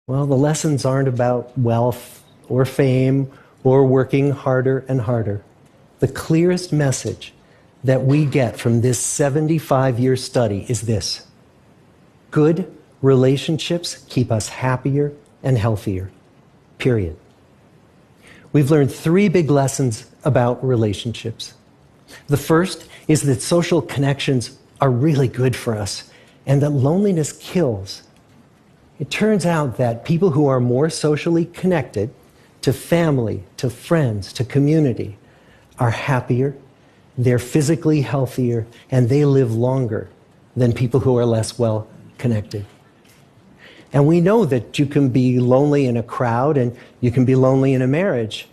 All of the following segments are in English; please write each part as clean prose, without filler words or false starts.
Well, the lessons aren't about wealth or fame or working harder and harder. The clearest message that we get from this 75-year study is this: good relationships keep us happier and healthier, period. We've learned 3 big lessons about relationships. The first is that social connections are really good for us and that loneliness kills. It turns out that people who are more socially connected to family, to friends, to community are happier, they're physically healthier, and they live longer than people who are less well connected. And we know that you can be lonely in a crowd and you can be lonely in a marriage.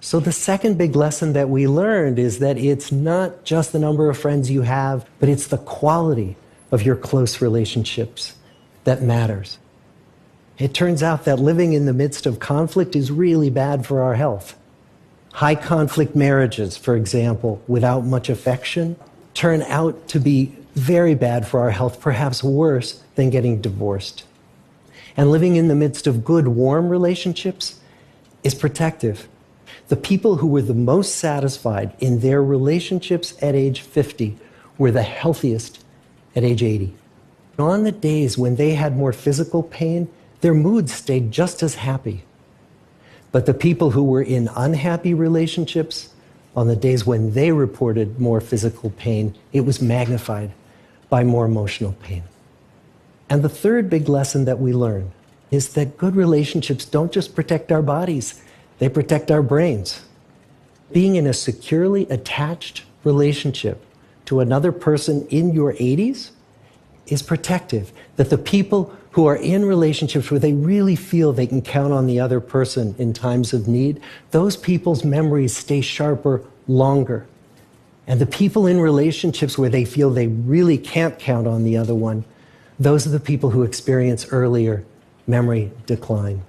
So the second big lesson that we learned is that it's not just the number of friends you have, but it's the quality of your close relationships that matters. It turns out that living in the midst of conflict is really bad for our health. High conflict marriages, for example, without much affection, turn out to be very bad for our health, perhaps worse than getting divorced. And living in the midst of good, warm relationships is protective. The people who were the most satisfied in their relationships at age 50 were the healthiest at age 80. On the days when they had more physical pain, their moods stayed just as happy. But the people who were in unhappy relationships, on the days when they reported more physical pain, it was magnified by more emotional pain. And the third big lesson that we learn is that good relationships don't just protect our bodies, they protect our brains. Being in a securely attached relationship to another person in your 80s is protective. That the people who are in relationships where they really feel they can count on the other person in times of need, those people's memories stay sharper longer. And the people in relationships where they feel they really can't count on the other one, those are the people who experience earlier memory decline.